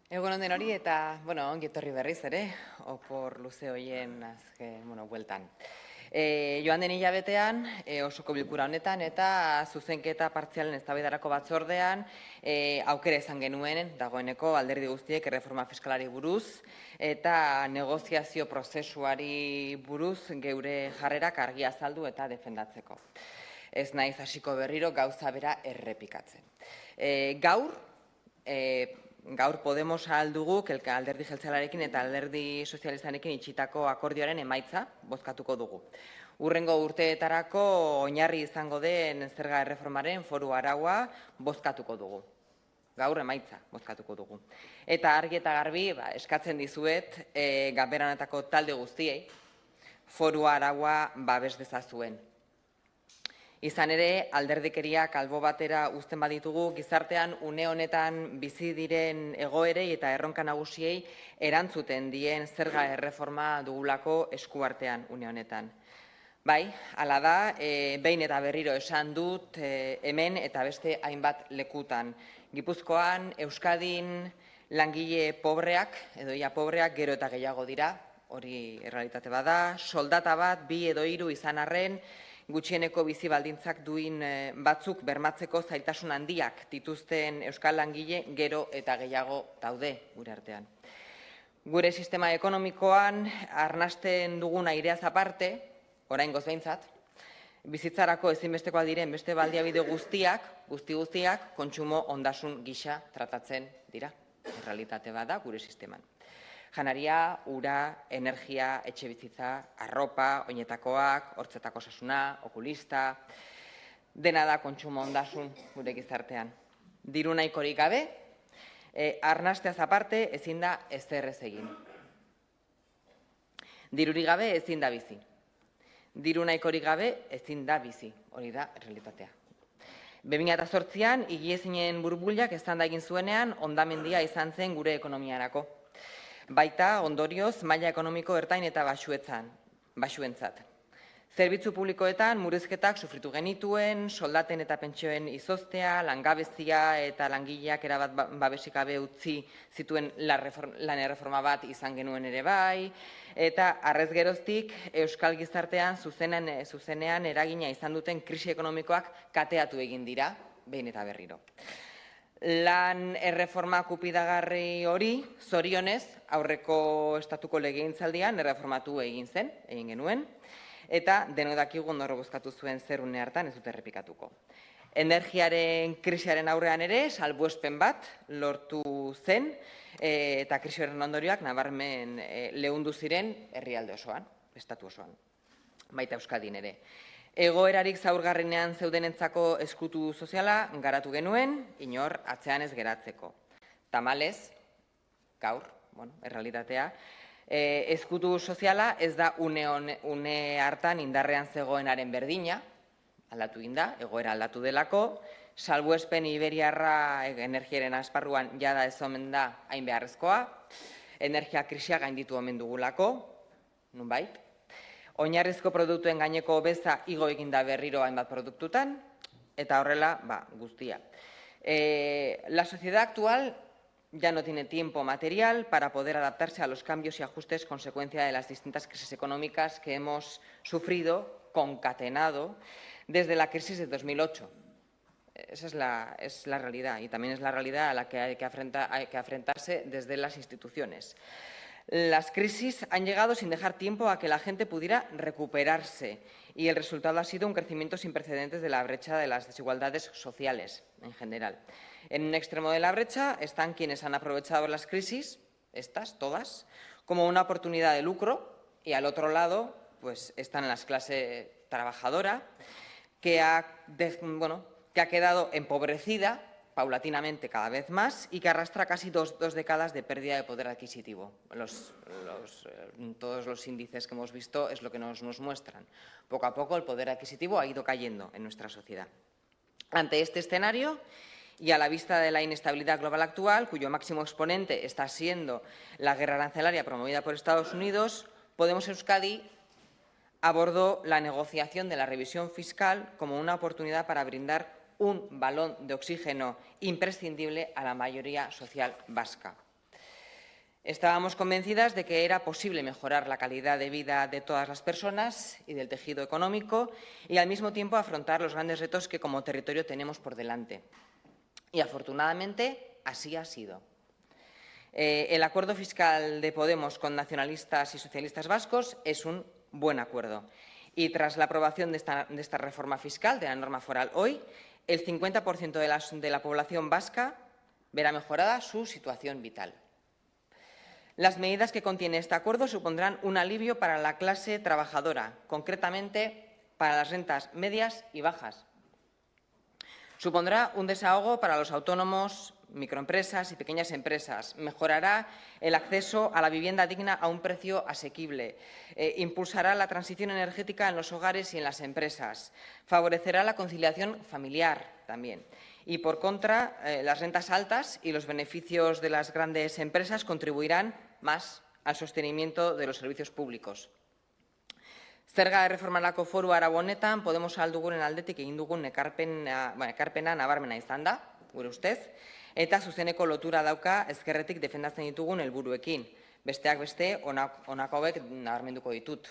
Egun onden hori eta, ongi etorri berriz ere, opor luze hoien bueltan. Joan den hilabetean, osoko bilkura honetan eta zuzenketa partzialen eztabaidarako batzordean aukera izan genuen dagoeneko alderdi guztiek erreforma fiskalari buruz eta negoziazio prozesuari buruz geure jarrerak argi azaldu eta defendatzeko. Ez naiz hasiko berriro gauza bera errepikatzen. Gaur Podemos aldugu alderdi jeltzalearekin eta alderdi sozialistarekin itxitako akordioaren emaitza bozkatuko dugu. Hurrengo urteetarako oinarri izango den zerga erreformaren foru araua bozkatuko dugu. Gaur emaitza bozkatuko dugu. Eta argi eta garbi eskatzen dizuet ganbera honetako talde guztiei foru araua babes dezazuen. Izan ere, alderdikeriak albo batera uzten baditugu, gizartean une honetan bizi diren egoerei eta erronka nagusiei erantzuten dien zerga erreforma dugulako eskuartean une honetan. Bai, hala da, behin eta berriro esan dut hemen eta beste hainbat lekutan. Gipuzkoan, Euskadin langile pobreak, edo ia pobreak gero eta gehiago dira, hori errealitate bada, soldata bat, 2 edo 3 izan arren, gutxieneko bizi baldintzak duin batzuk bermatzeko zailtasun handiak dituzten euskal langile gero eta gehiago daude gure artean. Gure sistema ekonomikoan arnasten dugun aireaz aparte, oraingoz behintzat, bizitzarako ezinbestekoak diren beste baliabide guztiak kontsumo ondasun gisa tratatzen dira. Errealitate bada gure sisteman. Janaria, ura, energia, etxebizitza, arropa, oinetakoak, hortzetako osasuna, okulista, dena da kontsumo ondasun gure gizartean. Diru nahikorik gabe, arnasteaz aparte ezin da ezer ez egin. Dirurik gabe ezin da bizi. Diru nahikorik gabe ezin da bizi, hori da errealitatea. 2008an, higiezinen burbuilak eztanda egin zuenean hondamendia izan zen gure ekonomiarako. Baita ondorioz maila ekonomiko ertain eta baxuentzat. Zerbitzu publikoetan murrizketak sufritu genituen, soldaten eta pentsioen izoztea, langabezia eta langileak erabat babesik gabe utzi zituen lan erreforma bat izan genuen ere bai, eta arrez geroztik euskal gizartean zuzenean eragina izan duten krisi ekonomikoak kateatu egin dira, behin eta berriro. Lan erreforma kupidagarri hori, zorionez, aurreko estatuko legegintzaldian erreformatu egin genuen, eta denok dakigu ondo bozkatu zuen zer une hartan ez dut errepikatuko. Energiaren krisiaren aurrean ere, salbuespen bat lortu zen, eta krisiaren ondorioak nabarmen leundu ziren herrialde osoan, estatu osoan, baita Euskadin ere. Egoerarik zaurgarrenean zeudenentzako eskutu soziala garatu genuen, inor atzean ez geratzeko. Tamalez, gaur, errealitatea, eskutu soziala ez da une hartan indarrean zegoenaren berdina, aldatu egin da, egoera aldatu delako, salbuespen iberiarra energiaren esparruan jada ez omen da hain beharrezkoa, energia krisia gainditu omen dugulako, nonbait, oinarrizko produktuen gaineko beza igo egin da berriro hainbat produktutan, eta horrela, guztia. La sociedad actual ya no tiene tiempo material para poder adaptarse a los cambios y ajustes consecuencia de las distintas crisis económicas que hemos sufrido, concatenado, desde la crisis de 2008. Esa es la realidad y también es la realidad a la que hay que afrontarse desde las instituciones. Las crisis han llegado sin dejar tiempo a que la gente pudiera recuperarse y el resultado ha sido un crecimiento sin precedentes de la brecha de las desigualdades sociales en general. En un extremo de la brecha están quienes han aprovechado las crisis, estas, todas, como una oportunidad de lucro y al otro lado pues están las clases trabajadora que ha quedado empobrecida paulatinamente cada vez más y que arrastra casi dos décadas de pérdida de poder adquisitivo. Todos los índices que hemos visto es lo que nos muestran. Poco a poco el poder adquisitivo ha ido cayendo en nuestra sociedad. Ante este escenario y a la vista de la inestabilidad global actual, cuyo máximo exponente está siendo la guerra arancelaria promovida por Estados Unidos, Podemos Euskadi abordó la negociación de la revisión fiscal como una oportunidad para brindar un balón de oxígeno imprescindible a la mayoría social vasca. Estábamos convencidas de que era posible mejorar la calidad de vida de todas las personas y del tejido económico y, al mismo tiempo, afrontar los grandes retos que como territorio tenemos por delante. Y, afortunadamente, así ha sido. El acuerdo fiscal de Podemos con nacionalistas y socialistas vascos es un buen acuerdo. Y tras la aprobación de esta reforma fiscal, de la norma foral hoy, el 50% de la población vasca verá mejorada su situación vital. Las medidas que contiene este acuerdo supondrán un alivio para la clase trabajadora, concretamente para las rentas medias y bajas. Supondrá un desahogo para los autónomos, microempresas y pequeñas empresas. Mejorará el acceso a la vivienda digna a un precio asequible. Impulsará la transición energética en los hogares y en las empresas. Favorecerá la conciliación familiar también. Y, por contra, las rentas altas y los beneficios de las grandes empresas contribuirán más al sostenimiento de los servicios públicos. Zerga erreformarako foru arau honetan Podemos alduguren aldetik egin dugun ekarpena nabarmena izan da, gure ustez, eta zuzeneko lotura dauka ezkerretik defendatzen ditugun helburuekin. Besteak beste, honako hauek nabarmenduko ditut.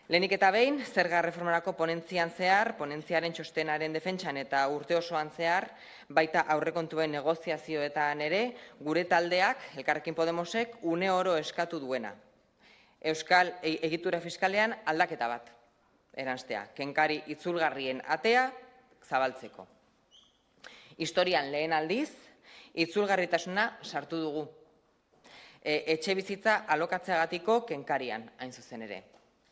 Lehenik eta behin, zerga erreformarako ponentzian zehar, ponentziaren txostenaren defentsan eta urte osoan zehar, baita aurrekontuen negoziazioetan ere, gure taldeak, Elkarrekin Podemosek, une oro eskatu duena. Euskal egitura fiskalean aldaketa bat, eranstea, kenkari itzulgarrien atea zabaltzeko. Historian lehen aldiz, itzulgarritasuna sartu dugu. Etxe bizitza alokatzeagatiko kenkarian, hain zuzen ere.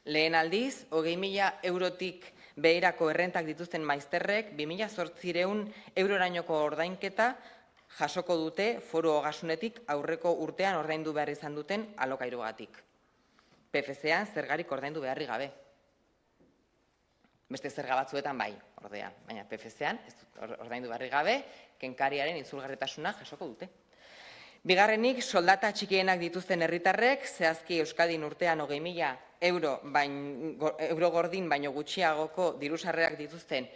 Lehen aldiz, 20.000 eurotik beherako errentak dituzten maizterrek 2.800 eurorainoko ordainketa jasoko dute foru ogasunetik aurreko urtean ordaindu behar izan duten alokairugatik. PFC-an zergarik ordaindu beharri gabe. Beste zerga batzuetan bai, ordea, baina PFC-an ordaindu beharri gabe, kenkariaren itzulgarritasuna jasoko dute. Bigarrenik, soldata txikienak dituzten herritarrek, zehazki Euskadin urtean 20.000 euro gordin baino gutxiagoko dirusarreak dituzten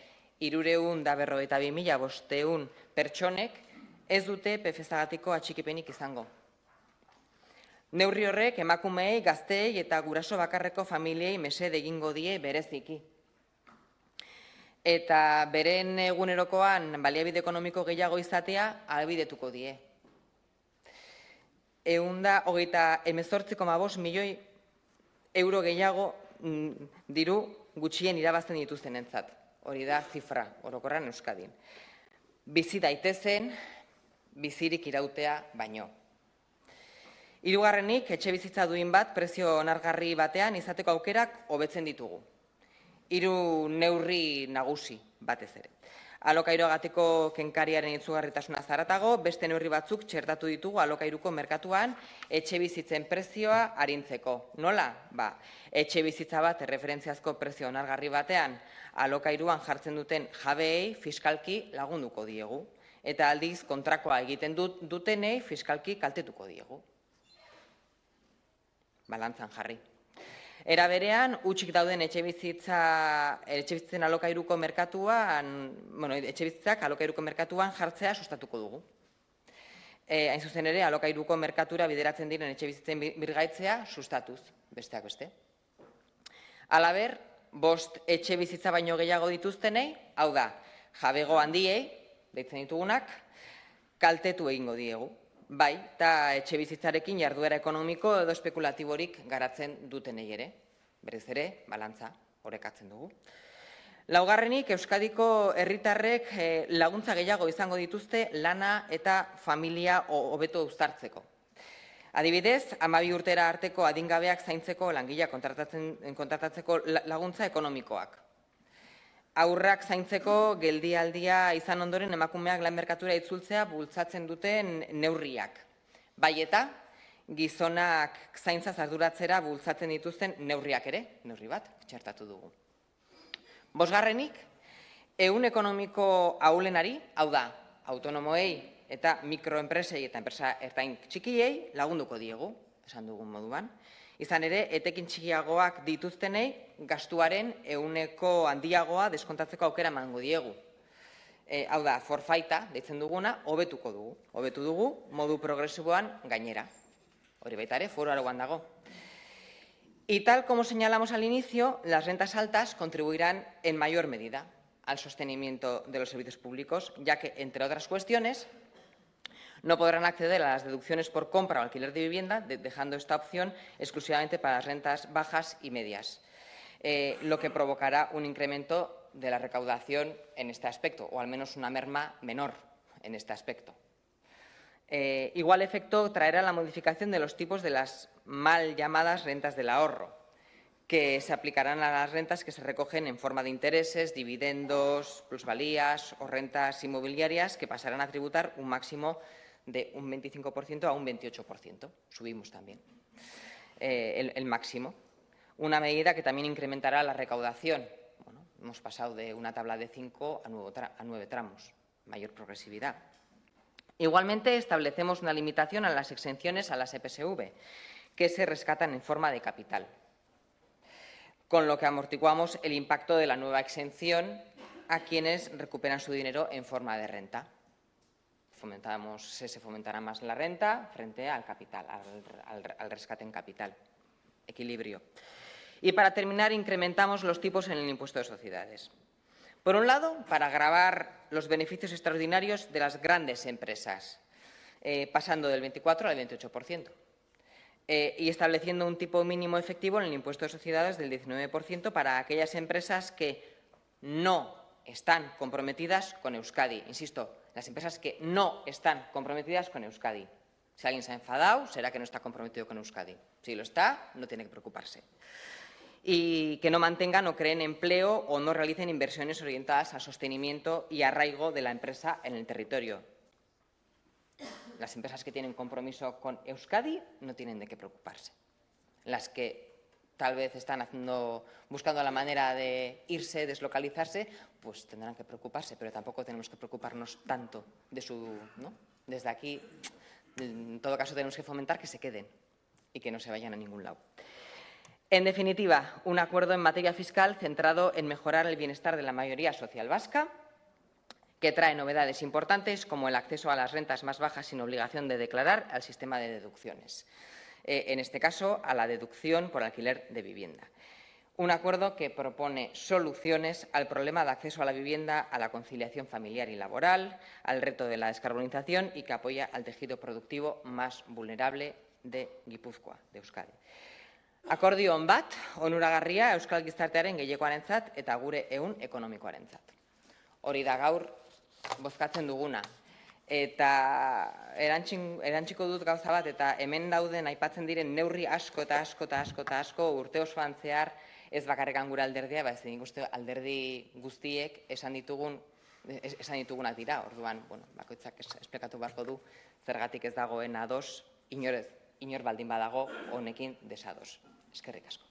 352.500 pertsonek ez dute PFC-agatiko atxikipenik izango. Neurri horrek emakumeei, gazteei eta guraso bakarreko familiei mesede egingo die bereziki. Eta beren egunerokoan baliabide ekonomiko gehiago izatea ahalbidetuko die. 128,5 milioi euro gehiago diru gutxien irabazten dituztenentzat. Hori da zifra orokorran Euskadin. Bizi daitezen, bizirik irautea baino. Hirugarrenik, etxe bizitza duin bat prezio onargarri batean izateko aukerak hobetzen ditugu. 3 neurri nagusi batez ere. Alokairuagatiko kenkariaren itzulgarritasuna zaratago, beste neurri batzuk txertatu ditugu alokairuko merkatuan etxe bizitzen prezioa arintzeko. Nola? Etxe bizitza bat erreferentziazko prezio onargarri batean alokairuan jartzen duten jabeei fiskalki lagunduko diegu. Eta aldiz kontrakoa egiten dutenei fiskalki kaltetuko diegu. Balantzan jarri. Era berean, hutsik dauden etxebizitzen alokairuko merkatuan, etxebizitzak alokairuko merkatuan jartzea sustatuko dugu. Hain zuzen ere, alokairuko merkatura bideratzen diren etxebizitzen birgaitzea sustatuz, besteak beste. Halaber, 5 etxebizitza baino gehiago dituztenei, hau da, jabego handiei, deitzen ditugunak, kaltetu egingo diegu. Bai, eta etxe bizitzarekin jarduera ekonomiko edo espekulatiborik garatzen dutenei ere. Berez ere, balantza orekatzen dugu. Laugarrenik, Euskadiko herritarrek laguntza gehiago izango dituzte lana eta familia hobeto uztartzeko. Adibidez, 12 urtera arteko adingabeak zaintzeko langilea kontratatzeko laguntza ekonomikoak. Aurrak zaintzeko geldialdia izan ondoren emakumeak lan merkatura itzultzea bultzatzen duten neurriak. Bai eta, gizonak zaintzaz arduratzera bultzatzen dituzten neurriak ere, neurri bat, txertatu dugu. 5. Ehun ekonomiko ahulenari, hau da, autonomoei eta mikroenpresei eta enpresa ertain txikiei lagunduko diegu, esan dugun moduan. Izan ere, etekin txikiagoak dituztenei gastuaren ehuneko handiagoa deskontatzeko aukera emango diegu. Hau da, forfaita, deitzen duguna, hobetuko dugu. Hobetu dugu, modu progresiboan gainera. Hori baita ere, foru arauan dago. Y tal como señalamos al inicio, las rentas altas contribuirán en mayor medida al sostenimiento de los servicios públicos, ya que, entre otras cuestiones, no podrán acceder a las deducciones por compra o alquiler de vivienda, dejando esta opción exclusivamente para las rentas bajas y medias, lo que provocará un incremento de la recaudación en este aspecto, o al menos una merma menor en este aspecto. Igual efecto traerá la modificación de los tipos de las mal llamadas rentas del ahorro, que se aplicarán a las rentas que se recogen en forma de intereses, dividendos, plusvalías o rentas inmobiliarias, que pasarán a tributar un máximo de un 25% a un 28%. Subimos también el máximo. Una medida que también incrementará la recaudación. Bueno, hemos pasado de una tabla de 5 a 9 tramos, mayor progresividad. Igualmente, establecemos una limitación a las exenciones a las EPSV, que se rescatan en forma de capital, con lo que amortiguamos el impacto de la nueva exención a quienes recuperan su dinero en forma de renta. Se fomentará más la renta frente al capital, al rescate en capital. Equilibrio. Y para terminar, incrementamos los tipos en el impuesto de sociedades. Por un lado, para gravar los beneficios extraordinarios de las grandes empresas, pasando del 24 al 28%, y estableciendo un tipo mínimo efectivo en el impuesto de sociedades del 19% para aquellas empresas que no están comprometidas con Euskadi. Insisto, las empresas que no están comprometidas con Euskadi. Si alguien se ha enfadado, será que no está comprometido con Euskadi. Si lo está, no tiene que preocuparse. Y que no mantengan o creen empleo o no realicen inversiones orientadas al sostenimiento y arraigo de la empresa en el territorio. Las empresas que tienen compromiso con Euskadi no tienen de qué preocuparse. Las que tal vez están buscando la manera de irse, deslocalizarse, pues tendrán que preocuparse, pero tampoco tenemos que preocuparnos tanto de ¿no? Desde aquí, en todo caso, tenemos que fomentar que se queden y que no se vayan a ningún lado. En definitiva, un acuerdo en materia fiscal centrado en mejorar el bienestar de la mayoría social vasca, que trae novedades importantes como el acceso a las rentas más bajas sin obligación de declarar al sistema de deducciones. En este caso, a la deducción por alquiler de vivienda. Un acuerdo que propone soluciones al problema de acceso a la vivienda, a la conciliación familiar y laboral, al reto de la descarbonización y que apoya al tejido productivo más vulnerable de Gipuzkoa, de Euskadi. Akordio on bat, onuragarria euskal gizartearen gehiengoarentzat eta gure ehun ekonomikoarentzat. Hori da gaur bozkatzen duguna. Eta erantziko dut gauza bat, eta hemen dauden aipatzen diren neurri asko eta asko urte osoan zehar ez bakarrekan gure alderdia, ez nik uste alderdi guztiek esan ditugunak dira. Orduan, bakoitzak esplikatu beharko du zergatik ez dagoen ados, inor baldin badago honekin desados. Eskerrik asko.